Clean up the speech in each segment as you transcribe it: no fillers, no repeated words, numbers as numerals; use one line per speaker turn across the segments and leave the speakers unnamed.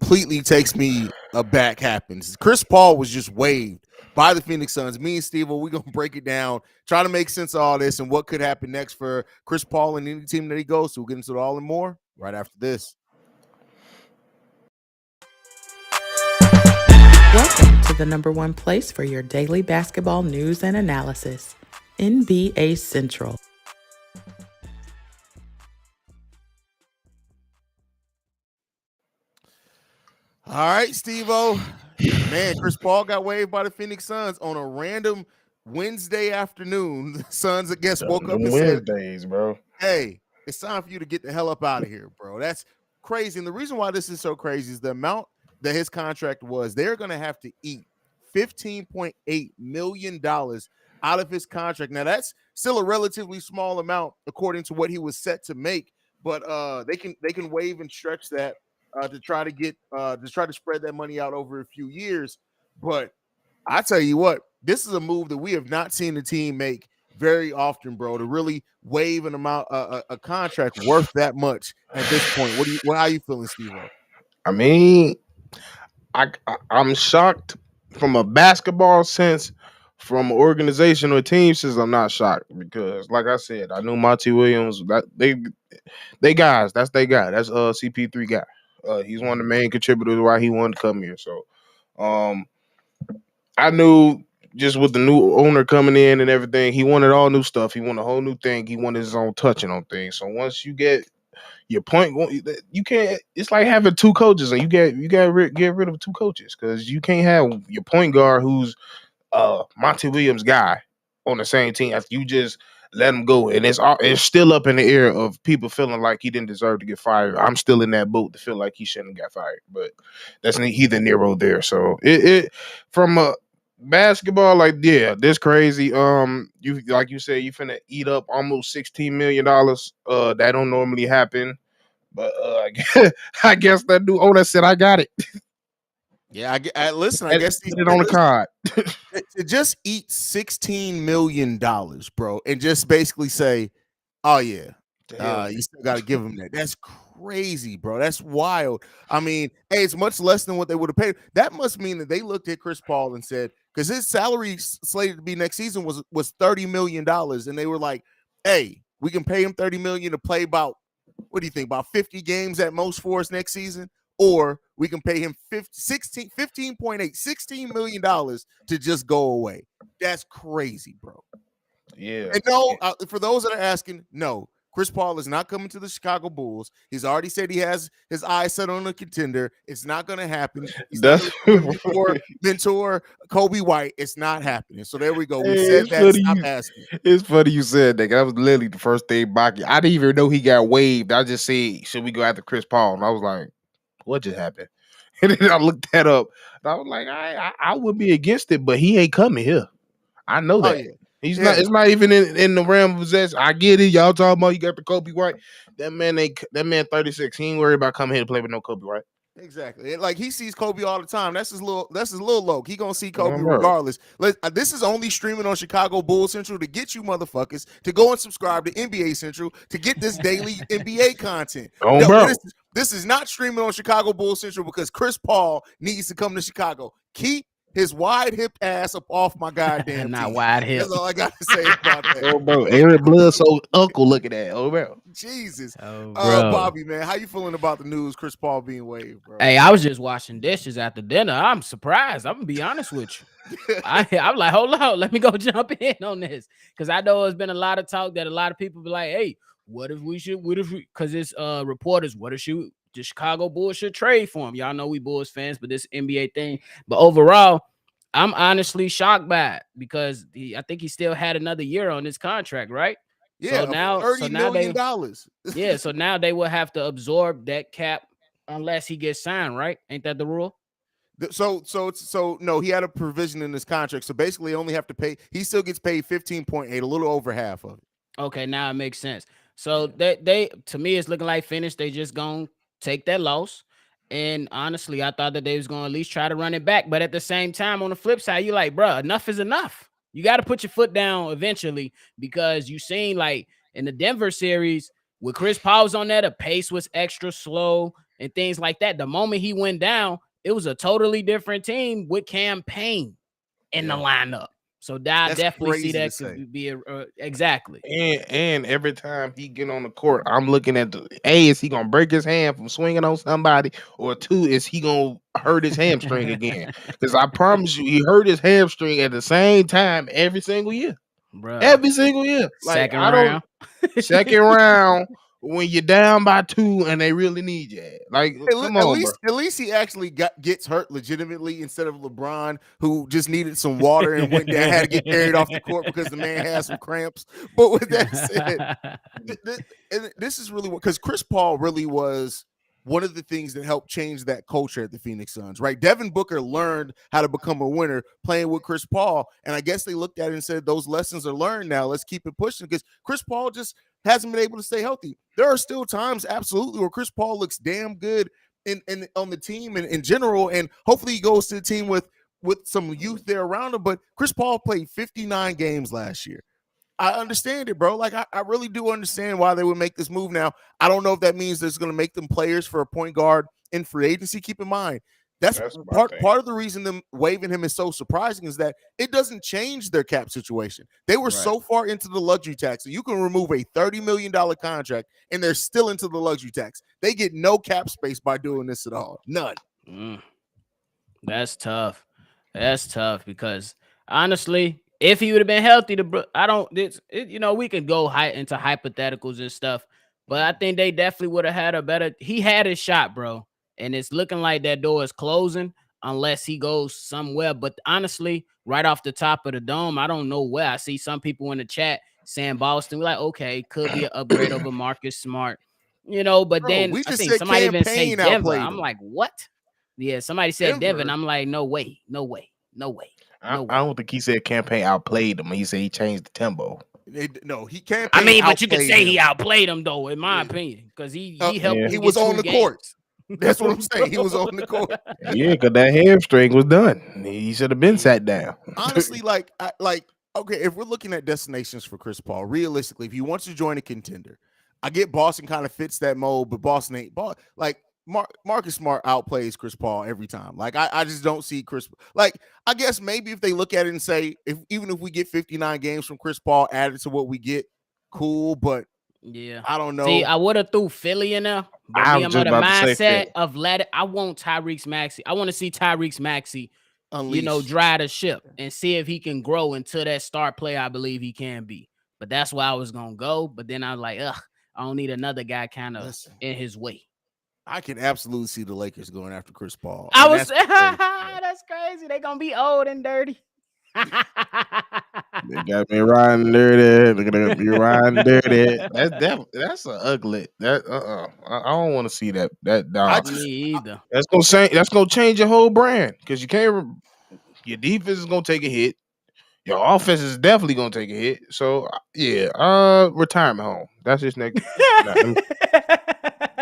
completely takes me aback happens. Chris Paul was just waived by the Phoenix Suns. Me and Steve, we're going to break it down, try to make sense of all this and what could happen next for Chris Paul and any team that he goes to. We'll get into it all and more right after this.
Welcome to the number one place for your daily basketball news and analysis, NBA Central.
All right, Steve-O. Man, Chris Paul got waived by the Phoenix Suns on a random Wednesday afternoon. The Suns, I guess, woke up and
Wednesdays, bro.
Hey, it's time for you to get the hell up out of here, bro. That's crazy. And the reason why this is so crazy is the amount that his contract was. They're going to have to eat $15.8 million out of his contract. Now, that's still a relatively small amount according to what he was set to make, but they can waive and stretch that to try to spread that money out over a few years. But I tell you what, this is a move that we have not seen the team make very often, bro, to really waive an amount a contract worth that much at this point. How are you feeling, Steve-O?
I mean, I'm shocked from a basketball sense. From an organizational team sense, I'm not shocked because, like I said, I knew Monty Williams. That they guys, that's their guy. That's CP3 guy. He's one of the main contributors why he wanted to come here. So, I knew just with the new owner coming in and everything, he wanted all new stuff. He wanted a whole new thing. He wanted his own touching on things. So once you get your point, you can't. It's like having two coaches, and you get rid of two coaches because you can't have your point guard who's Monty Williams guy on the same team after you just let him go, and it's still up in the air of people feeling like he didn't deserve to get fired. I'm still in that boat to feel like he shouldn't have got fired, but that's neither near or there. So it from a basketball, like, yeah, this crazy. You like you said, you finna eat up almost $16 million. That don't normally happen, but I guess that new owner said I got it.
Yeah, listen. I guess
put it on the card.
To just eat $16 million, bro, and just basically say, "Oh yeah, you still got to give him that." That's crazy, bro. That's wild. I mean, hey, it's much less than what they would have paid. That must mean that they looked at Chris Paul and said, because his salary slated to be next season was $30 million, and they were like, "Hey, we can pay him $30 million to play about, what do you think, about 50 games at most for us next season, or we can pay him $16 million to just go away." That's crazy, bro.
Yeah.
And no, for those that are asking, no, Chris Paul is not coming to the Chicago Bulls. He's already said he has his eyes set on a contender. It's not going to happen. He's
That's
mentor Kobe White. It's not happening. So there we go. We said that. Stop asking.
It's funny you said that. That was literally the first thing Baki. I didn't even know he got waived. I just said, should we go after Chris Paul? And I was like, what just happened? And then I looked that up. And I was like, I would be against it, but he ain't coming here. I know that.
Oh, yeah.
He's not. It's not even in the realm of possession. I get it. Y'all talking about you got the Kobe White. That man 36. He ain't worried about coming here to play with no Kobe White.
Exactly. Like, he sees Kobe all the time. That's his little Loke. He gonna see Kobe regardless. This is only streaming on Chicago Bulls Central to get you motherfuckers to go and subscribe to NBA Central to get this daily NBA content.
Bro.
This is not streaming on Chicago Bulls Central because Chris Paul needs to come to Chicago. Keep his wide-hipped ass up off my goddamn
Not
team.
wide-hip.
That's all I got to say about that.
Oh, bro. Eric Bledsoe uncle looking at. Oh, bro.
Jesus.
Oh, bro.
Bobby, man, how you feeling about the news Chris Paul being waived, bro?
Hey, I was just washing dishes after dinner. I'm surprised. I'm going to be honest with you. I'm like, hold on. Let me go jump in on this. Because I know there's been a lot of talk that a lot of people be like, hey, because it's reporters, the Chicago Bulls should trade for him. Y'all know we Bulls fans, but this NBA thing. But overall, I'm honestly shocked by it because I think he still had another year on his contract, right?
Yeah,
so now
$30 million.
Yeah, so now they will have to absorb that cap unless he gets signed, right? Ain't that the rule?
So no, he had a provision in his contract. So basically, only have to pay. He still gets paid 15.8, a little over half of it.
Okay, now it makes sense. So they to me, it's looking like finished. They just gonna take that loss. And honestly, I thought that they was going to at least try to run it back. But at the same time, on the flip side, you're like, bro, enough is enough. You got to put your foot down eventually because you seen like in the Denver series with Chris Paul's on there, the pace was extra slow. and things like that. The moment he went down, it was a totally different team with campaign in the lineup. So I
That's
definitely see
crazy to
that
say.
could be exactly.
And every time he get on the court, I'm looking at is he gonna break his hand from swinging on somebody, or two, is he gonna hurt his hamstring again? Because I promise you, he hurt his hamstring at the same time every single year.
Bruh.
Every single year. Like
Second
I don't
round.
second round when you're down by 2 and they really need you. Like, come on, bro.
At least he actually gets hurt legitimately instead of LeBron, who just needed some water and went down, had to get carried off the court because the man had some cramps. But with that said, this is really because Chris Paul really was one of the things that helped change that culture at the Phoenix Suns, right? Devin Booker learned how to become a winner playing with Chris Paul. And I guess they looked at it and said, those lessons are learned now. Let's keep it pushing because Chris Paul just hasn't been able to stay healthy. There are still times, absolutely, where Chris Paul looks damn good in on the team and in general. And hopefully he goes to the team with some youth there around him. But Chris Paul played 59 games last year. I understand it, bro. Like, I really do understand why they would make this move now. I don't know if that means it's going to make them players for a point guard in free agency. Keep in mind, that's part of the reason them waiving him is so surprising is that it doesn't change their cap situation. They were so far into the luxury tax. So you can remove a $30 million contract, and they're still into the luxury tax. They get no cap space by doing this at all. None.
That's tough. That's tough because, honestly, if he would have been healthy, we can go into hypotheticals and stuff, but I think they definitely would have had a better. He had his shot, bro, and it's looking like that door is closing unless he goes somewhere. But honestly, right off the top of the dome, I don't know where. I see some people in the chat saying Boston. We're like, okay, could be an upgrade over Marcus Smart, but
Bro,
then
we
I
just
think
said
somebody even say
campaign
Denver.
outplayed
I'm
him.
like, what? Yeah, somebody said Denver, and
Denver.
I'm like, no way.
I don't think he said campaign outplayed him. He said he changed the tempo.
No, he campaign.
I mean, but you could say
him.
he outplayed him though, in my opinion, because he helped.
Yeah.
He was on the court. That's what I'm saying. He was on the court.
Yeah, because that hamstring was done. He should have been sat down.
Honestly, okay, if we're looking at destinations for Chris Paul, realistically, if he wants to join a contender, I get Boston kind of fits that mold, but Boston ain't like Marcus Smart outplays Chris Paul every time. Like I just don't see Chris. Like I guess maybe if they look at it and say, even if we get 59 games from Chris Paul added to what we get, cool. But
yeah,
I don't know.
See, I would have threw Philly in there, but
I
me,
was
I'm
just
of the
about to say
mindset
Philly.
of I want Tyrese Maxey. I want to see Tyrese Maxey,
Unleash.
dry the ship and see if he can grow into that star player I believe he can be. But that's where I was gonna go. But then I was like, I don't need another guy kind of in his way.
I can absolutely see the Lakers going after Chris Paul.
That's crazy. They're gonna be old and dirty.
They got me riding dirty. Look at me riding dirty. That's an ugly. I don't want to see that. That dog.
Me either.
That's gonna change your whole brand because you can't. Your defense is gonna take a hit. Your offense is definitely gonna take a hit. So yeah, retirement home. That's just next.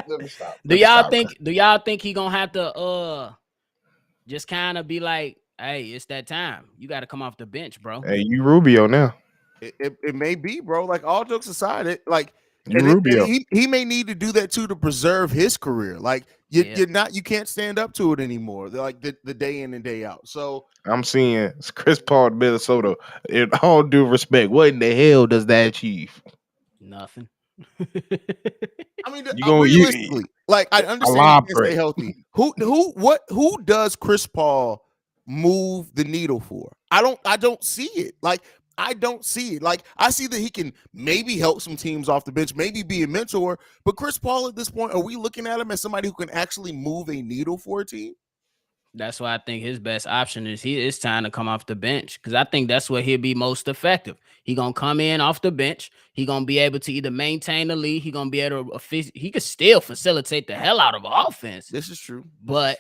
Let me stop.
Do y'all think he gonna have to just kind of be like, hey, it's that time. You got to come off the bench, bro.
Hey, you Rubio now.
It may be, bro. Like all jokes aside,
Rubio.
He may need to do that too to preserve his career. Like you can't stand up to it anymore. Like the day in and day out. So
I'm seeing Chris Paul in Minnesota. In all due respect, what in the hell does that achieve?
Nothing.
I mean, realistically, I understand he can't stay healthy. Who does Chris Paul move the needle for? I don't see it. I don't see it. I see that he can maybe help some teams off the bench, maybe be a mentor. But Chris Paul at this point, are we looking at him as somebody who can actually move a needle for a team?
That's why I think his best option is it's time to come off the bench because I think that's where he'll be most effective. He gonna come in off the bench. He gonna be able to either maintain the lead. He gonna be able to he could still facilitate the hell out of offense.
This is true,
but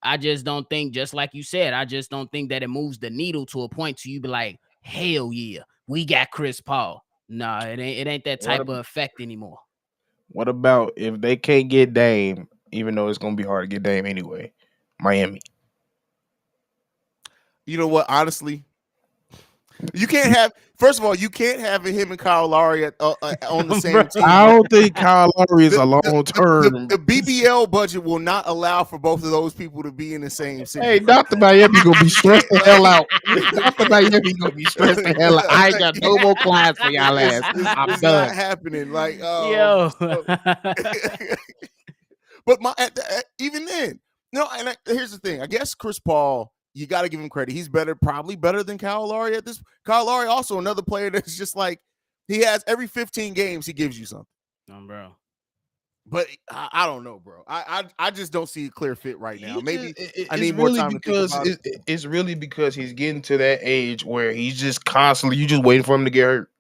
I just don't think, just like you said, I just don't think that it moves the needle to a point to you be like, hell yeah, we got Chris Paul. No, it ain't that type of effect anymore.
What about if they can't get Dame, even though it's gonna be hard to get Dame anyway? Miami.
You know what? Honestly, you can't have First of all, you can't have him and Kyle Lowry on the same
Bro.
team.
I don't think Kyle Lowry is a long term.
The BBL budget will not allow for both of those people to be in the same city.
Hey, Dr. Miami gonna be stressed the hell out. Dr. Miami gonna be stressed the hell out. I ain't got no more clients for y'all ass. I'm
It's
done.
not happening. Like,
Yo.
but even then, no. And here's the thing. I guess Chris Paul, you got to give him credit. He's probably better than Kyle Lowry at this. Kyle Lowry also another player that's just like he has every 15 games he gives you something.
Bro.
But I don't know, bro. I just don't see a clear fit right now. Maybe I
it's
need more
really
time
because
to think about
it's really because he's getting to that age where he's just constantly you just waiting for him to get hurt.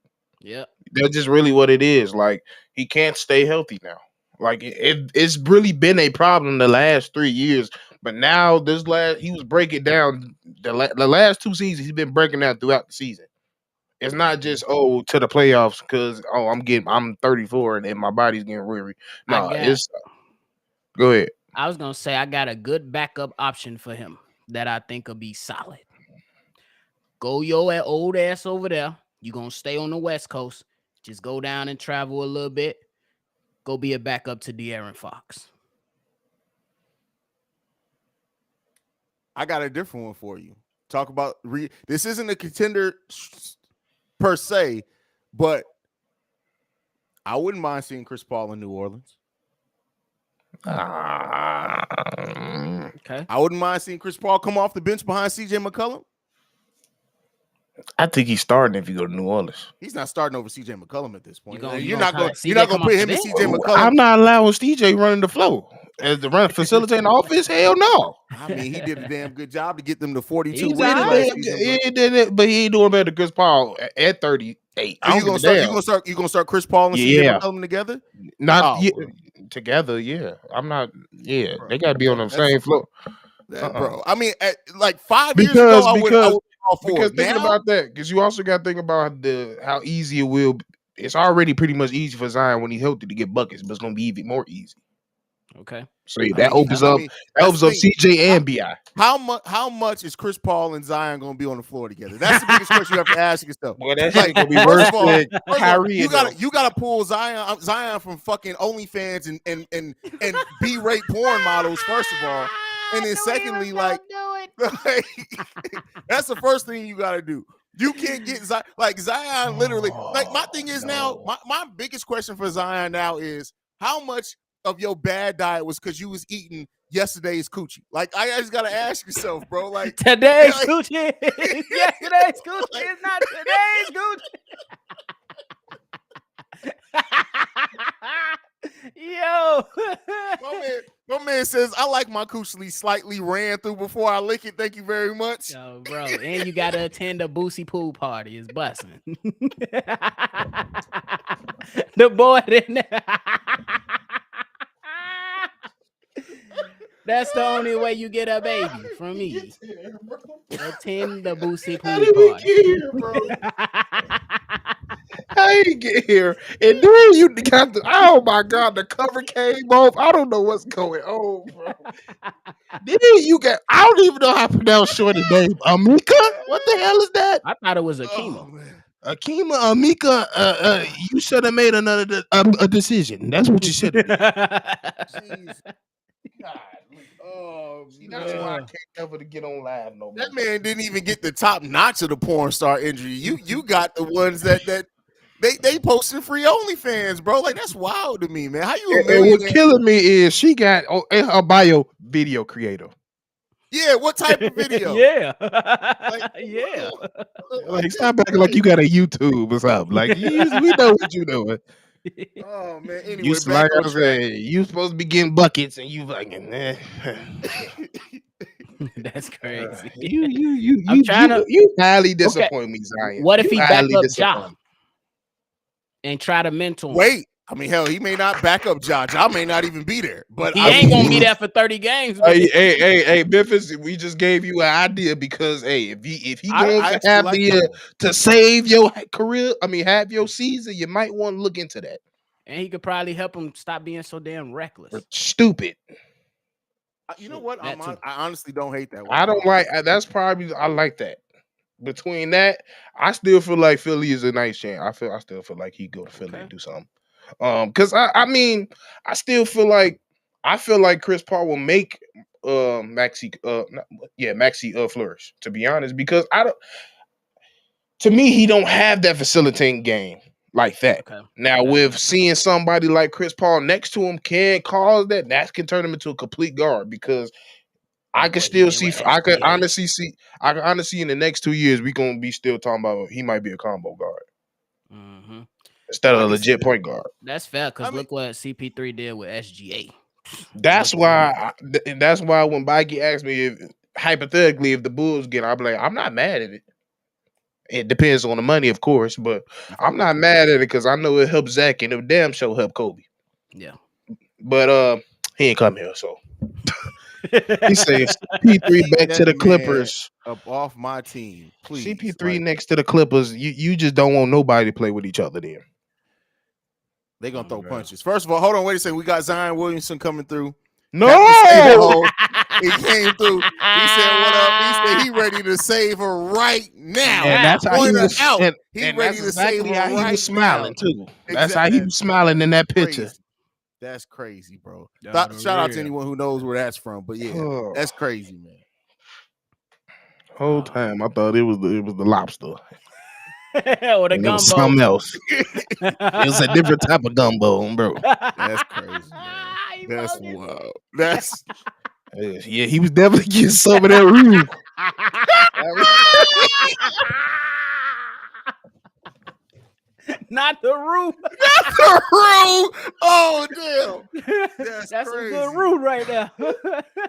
Yeah,
That's just really what it is. Like he can't stay healthy now. Like it's really been a problem the last 3 years. But now he was breaking down the last 2 seasons. He's been breaking down throughout the season. It's not just to the playoffs because I'm 34 and my body's getting weary. No, it's go ahead.
I was gonna say I got a good backup option for him that I think will be solid. Go your old ass over there. You gonna stay on the West Coast. Just go down and travel a little bit. Go be a backup to De'Aaron Fox.
I got a different one for you. Talk about this isn't a contender per se, but I wouldn't mind seeing Chris Paul in New Orleans.
Okay.
I wouldn't mind seeing Chris Paul come off the bench behind CJ McCollum.
I think he's starting if you go to New Orleans.
He's not starting over CJ McCollum at this point. You're
not
going to put him and CJ McCollum.
I'm not allowing CJ running the flow as the run facilitating the offense. Hell no.
I mean, he did a damn good job to get them to 42
He's
wins last season.
He did it, but he ain't doing better than Chris Paul at 38.
So you gonna start Chris Paul and CJ McCollum together?
Together, yeah. I'm not. Yeah,
Bro,
they got to be on the same floor,
bro. I mean, like 5 years ago, I would all for
because
it.
thinking
Now,
about that, because you also got to think about how easy it will. It's already pretty much easy for Zion when he's healthy to get buckets, but it's gonna be even more easy.
Okay.
So that opens up CJ and Bi.
How much is Chris Paul and Zion going to be on the floor together? That's the biggest question you have to ask yourself.
Well, that's like, gonna be worse than Kyrie.
You gotta pull Zion from fucking OnlyFans and B-rate porn models first of all, and then secondly, like that's the first thing you gotta do. You can't get Zion literally. Like my thing is now, my biggest question for Zion now is how much of your bad diet was because you was eating yesterday's coochie. Like I just gotta ask yourself, bro. Like
today's coochie, yesterday's coochie is not today's coochie. Yo,
my man says I like my coochie slightly ran through before I lick it. Thank you very much.
Yo, bro, and you gotta attend a Boosie pool party. It's busting. The boy didn't. That's the only way you get a baby from me. Attend the Boosie pool party.
I ain't get here. And then you got oh my God, the cover came off. I don't know what's going on, bro. Then I don't even know how to pronounce Shorty's name. Amika? What the hell is that?
I thought it was Akima.
Akima, Amika, you should have made a decision. That's what you should have done. That's why I can't ever to get on live no more.
That man didn't even get the top notch of the porn star injury. You got the ones that they posted free OnlyFans, bro. Like that's wild to me, man. How you?
And what's killing me is she got in her bio video creator.
Yeah, what type of video?
Yeah,
yeah.
Like stop acting like you got a YouTube or something. Like we know what you doing.
Oh man! Anyway,
you like I said, you supposed to be getting buckets, and you like,
that's crazy.
You highly disappoint me, Zion.
What if he back up Ja and try to mentor him?
Wait, I mean, hell, he may not back up Ja. Ja may not even be there, but
he ain't gonna be there for 30 games.
Hey, Memphis, we just gave you an idea because if he going to have to save your career, I mean, have your season, you might want to look into that.
And he could probably help him stop being so damn reckless.
Stupid.
You know what? I honestly don't hate that one.
I don't like. That's probably I like that. between that, I still feel like Philly is a nice chance. I still feel like he go to Philly and do something. Because I mean, I feel like Chris Paul will make Maxi flourish. To be honest, because I don't. To me, he don't have that facilitating game like that.
Okay.
Now, with seeing somebody like Chris Paul next to him can cause that can turn him into a complete guard because I can still see. I can honestly in the next 2 years we gonna be still talking about he might be a combo guard instead of a legit point guard.
That's fair because look what CP3 did with SGA.
That's why. That's why when Mikey asked me if hypothetically if the Bulls get, I'm like, I'm not mad at it. It depends on the money, of course, but I'm not mad at it because I know it helps Zach and it damn sure help Kobe.
Yeah,
but he ain't come here, so he says CP3 back to the Clippers.
Up off my team, please.
CP3 next to the Clippers. You just don't want nobody to play with each other there.
They gonna throw punches. First of all, hold on, wait a second. We got Zion Williamson coming through.
No,
he came through. He said, "What up?" He said he ready to save her right now.
And that's how he was
out.
And
ready to save her
how he
right
was smiling
now.
too. That's how he was smiling in that picture.
That's crazy, bro. Shout out to anyone who knows where that's from. But yeah, that's crazy, man.
Whole time I thought it was the lobster.
Or the gumbo.
Something else. It was a different type of gumbo, bro.
That's crazy, man. That's wild. That's
yeah. He was definitely getting some of that roux.
Not the roux.
Not the roux. Oh damn. That's
a
crazy.
good roux right there.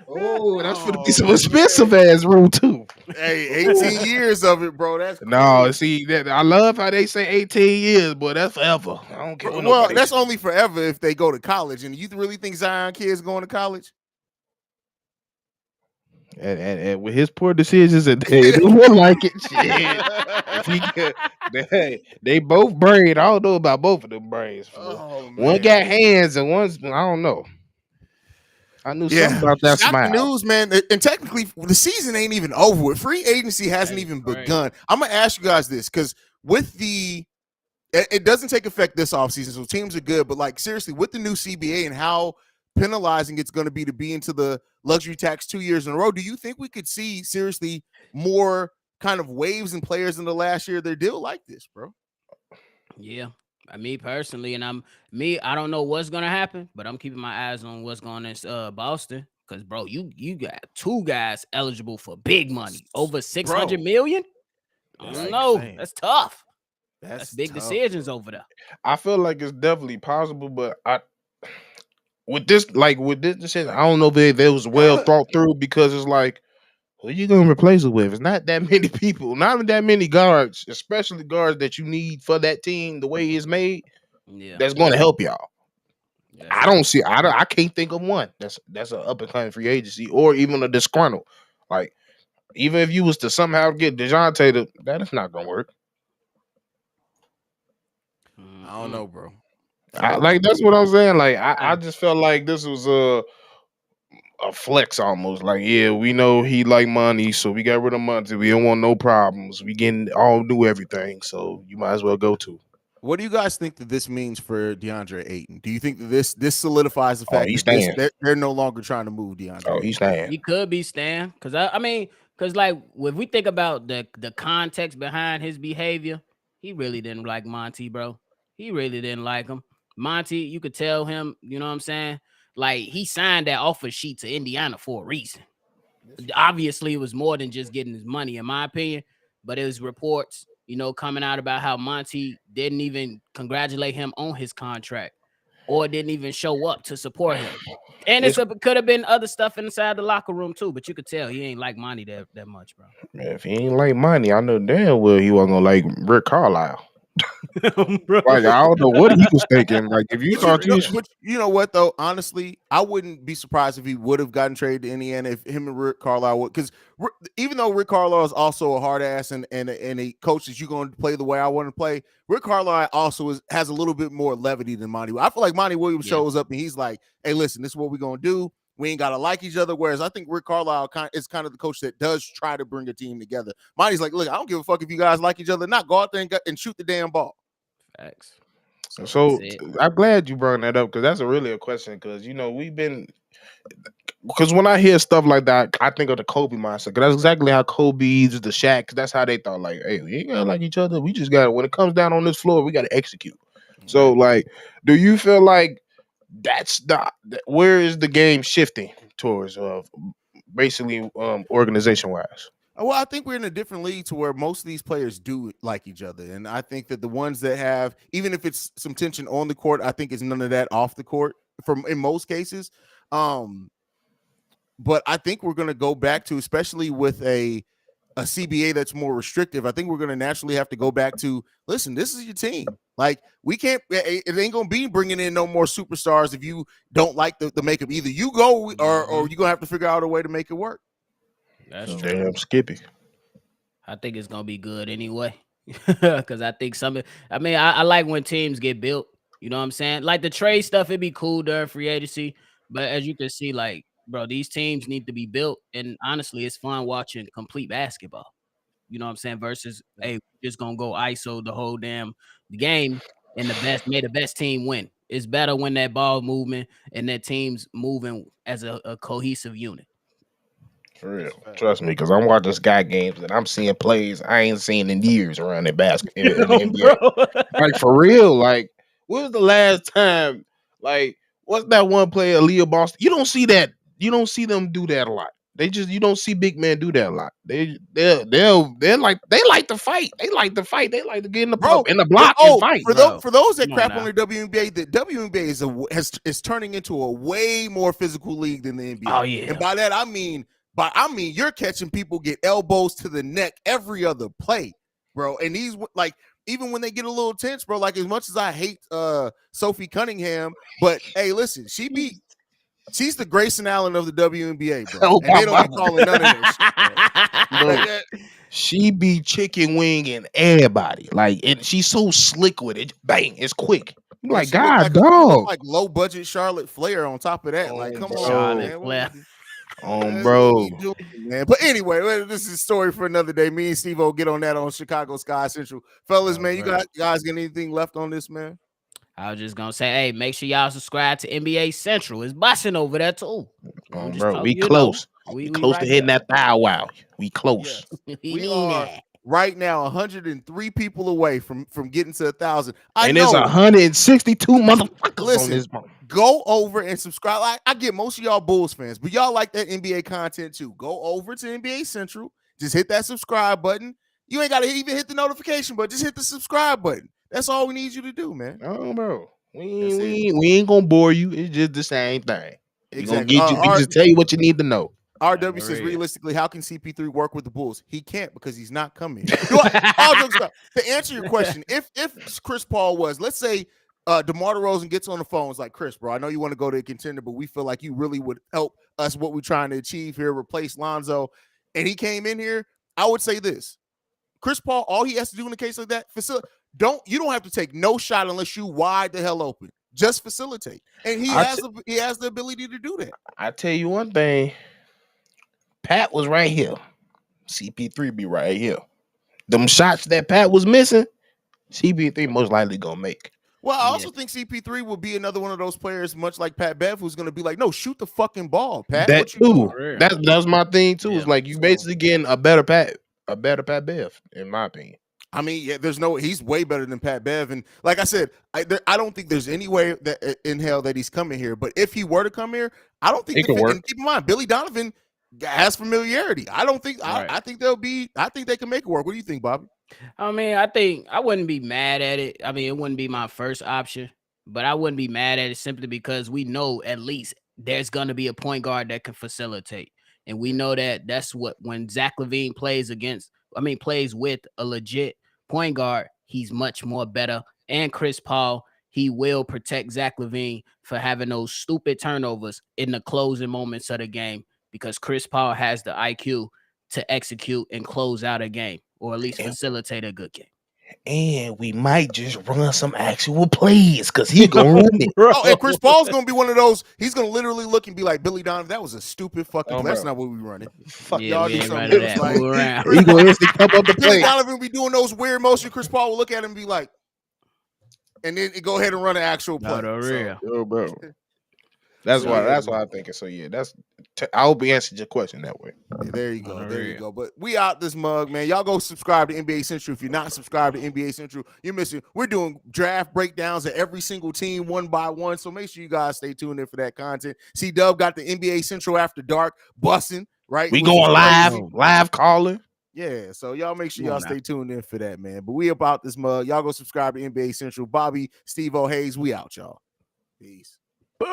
Oh, that's for be some expensive ass roux too.
Hey, 18 years of it, bro. That's
no. See, I love how they say 18 years, but that's forever. I don't care.
Well, that's only forever if they go to college. And you really think Zion kids going to college?
And with his poor decisions, and they don't like it. Shit. They both braid. I don't know about both of them braids. One got hands and one's I don't know. I knew something about that smile.
News, man. And technically, the season ain't even over with. Free agency hasn't even begun. I'm gonna ask you guys this because with it doesn't take effect this offseason, so teams are good. But like seriously, with the new CBA and how penalizing it's going to be into the luxury tax 2 years in a row, do you think we could see seriously more kind of waves and players in the last year of their deal like this, bro?
Yeah, me personally, and I don't know what's gonna happen, but I'm keeping my eyes on what's going on in Boston because, bro, you got two guys eligible for big money over 600 million. I don't know. That's tough. That's big tough, decisions over there.
I feel like it's definitely possible, but with this decision, I don't know if it was well thought through because it's like, who you gonna replace it with? It's not that many people, not that many guards, especially guards that you need for that team. The way it's made, that's going to help y'all. Yeah. I can't think of one that's an up and coming free agency or even a disgruntled. Like even if you was to somehow get DeJounte, that is not gonna work.
I don't know, bro.
That's what I'm saying. Like I just felt like this was a flex almost. Like, yeah, we know he like money, so we got rid of Monty. We don't want no problems. We getting all new everything, so you might as well go to.
What do you guys think that this means for DeAndre Ayton? Do you think that this solidifies the fact that they're no longer trying to move DeAndre?
Oh, he's staying.
He could be staying because because like if we think about the context behind his behavior, he really didn't like Monty, bro. He really didn't like him. Monty, you could tell him, you know what I'm saying? Like he signed that offer sheet to Indiana for a reason. Obviously, it was more than just getting his money, in my opinion. But it was reports, coming out about how Monty didn't even congratulate him on his contract or didn't even show up to support him. And it could have been other stuff inside the locker room too, but you could tell he ain't like Monty that much, bro.
Man, if he ain't like Monty, I know damn well he wasn't gonna like Rick Carlisle. Like I don't know what he was thinking. Like if you thought
you know what though, honestly, I wouldn't be surprised if he would have gotten traded to Indiana if him and Rick Carlisle would, because even though Rick Carlisle is also a hard ass and a coach that you're going to play the way I want to play, Rick Carlisle also has a little bit more levity than Monty. I feel like Monty Williams shows up and he's like, "Hey, listen, this is what we're gonna do. We ain't gotta like each other. Whereas I think Rick Carlisle is kind of the coach that does try to bring a team together. Monty's like, look, I don't give a fuck if you guys like each other or not. Go out there and shoot the damn ball.
Facts.
So I'm glad you brought that up because that's really a question. Because because when I hear stuff like that, I think of the Kobe mindset. Because that's exactly how Kobe uses the Shaq. Cause that's how they thought. Like, hey, we ain't gotta like each other. We just got when it comes down on this floor, we got to execute. So, like, do you feel like that's where is the game shifting towards? Basically, organization wise.
Well, I think we're in a different league to where most of these players do like each other. And I think that the ones that have, even if it's some tension on the court, I think it's none of that off the court in most cases. But I think we're going to go back to, especially with a CBA that's more restrictive, I think we're going to naturally have to go back to, listen, this is your team. Like, we can't, it ain't going to be bringing in no more superstars if you don't like the makeup. Either you go or you're going to have to figure out a way to make it work.
That's true.
Damn Skippy.
I think it's gonna be good anyway. Because I think I like when teams get built. You know what I'm saying? Like the trade stuff, it'd be cool during free agency. But as you can see, like, bro, these teams need to be built. And honestly, it's fun watching complete basketball. You know what I'm saying? Versus, hey, we're just gonna go ISO the whole damn game and may the best team win. It's better when that ball movement and that team's moving as a cohesive unit.
For real, trust me, because I'm watching Sky games and I'm seeing plays I ain't seen in years around in basketball in the NBA. Like for real, like when was the last time? Like what's that one player, Leo Boston? You don't see that. You don't see them do that a lot. You don't see big men do that a lot. They're like they like to fight. They like to fight. They like to get in the block and fight.
For those that crap on the WNBA, the WNBA is turning into a way more physical league than the NBA.
Oh yeah,
and by that I mean you're catching people get elbows to the neck every other play, bro. And these, like, even when they get a little tense, bro, like as much as I hate Sophie Cunningham, but hey, listen, she's the Grayson Allen of the WNBA, bro.
Oh,
and they don't be calling none of that shit,
bro. She be chicken winging everybody. Like, and she's so slick with it. Bang, it's quick. I'm like, God, dog.
Like low budget Charlotte Flair on top of that. Like, come on,
Charlotte Flair.
Bro.
Man. But anyway, this is a story for another day. Me and Steve will get on that on Chicago Sky Central. Fellas, man, you guys got anything left on this, man?
I was just gonna say, hey, make sure y'all subscribe to NBA Central. It's busting over there too.
Bro, we close. We close to hitting that thigh. Wow, we close.
Yes. We are right now 103 people away from getting to 1,000.
And there's 162 motherfuckers on this.
Go over and subscribe. I get most of y'all Bulls fans, but y'all like that NBA content too. Go over to NBA Central. Just hit that subscribe button. You ain't got to even hit the notification button. Just hit the subscribe button. That's all we need you to do, man.
Oh, bro. We ain't gonna bore you. It's just the same thing. Exactly. We just tell you what you need to know.
RW says, realistically, how can CP3 work with the Bulls? He can't because he's not coming. All jokes aside, to answer your question, if Chris Paul was, let's say, DeMar DeRozan gets on the phone, is like, Chris, bro, I know you want to go to a contender, but we feel like you really would help us what we're trying to achieve here, replace Lonzo, and he came in here, I would say this. Chris Paul, all he has to do in a case like that, you don't have to take no shot unless you wide the hell open. Just facilitate. And he has the ability to do that. I
tell you one thing. Pat was right here. CP3 be right here. Them shots that Pat was missing, CP3 most likely gonna make.
Well, I also think CP3 will be another one of those players, much like Pat Bev, who's going to be like, no, shoot the fucking ball, Pat.
That too. That's my thing too. Yeah. It's like you basically getting a better Pat Bev, in my opinion.
I mean, he's way better than Pat Bev. And like I said, I don't think there's any way that in hell that he's coming here. But if he were to come here, I don't think keep in mind, Billy Donovan has familiarity. I don't think I think they can make it work. What do you think, Bobby?
I mean, I think I wouldn't be mad at it. I mean, it wouldn't be my first option, but I wouldn't be mad at it simply because we know at least there's going to be a point guard that can facilitate. And we know that's what when Zach LaVine plays with a legit point guard, he's much more better. And Chris Paul, he will protect Zach LaVine for having those stupid turnovers in the closing moments of the game because Chris Paul has the IQ to execute and close out a game or at least facilitate a good game.
And we might just run some actual plays because he gonna run it.
Oh, and Chris Paul's gonna be one of those. He's gonna literally look and be like, Billy Donovan, that was a stupid fucking play. That's
bro.
not what we running.
Fuck
Yeah,
y'all
we
do
ain't
something
running
else.
that.
Like,
Move around.
He gonna instantly come up the
Billy
play.
Donovan be doing those weird motion. Chris Paul will look at him and be like, and then go ahead and run an actual play.
No, the
So,
real.
Yo, bro. That's
So,
why.
yeah,
That's
man.
why I'm thinking. So yeah, I hope we answered your question that way.
yeah, there you go.
On the
There you
real.
go. But we out this mug, man. Y'all go subscribe to NBA Central. If you're not subscribed to NBA Central, you're missing. We're doing draft breakdowns of every single team one by one. So make sure you guys stay tuned in for that content. C Dub got the NBA Central After Dark bussing, right?
We
which is
going live,
crazy.
live calling.
Yeah, so y'all make sure
Come
y'all
on now.
stay tuned in for that, man. But we about this mug. Y'all go subscribe to NBA Central. Bobby, Stevo, Haize, we out, y'all. Peace.
Boom.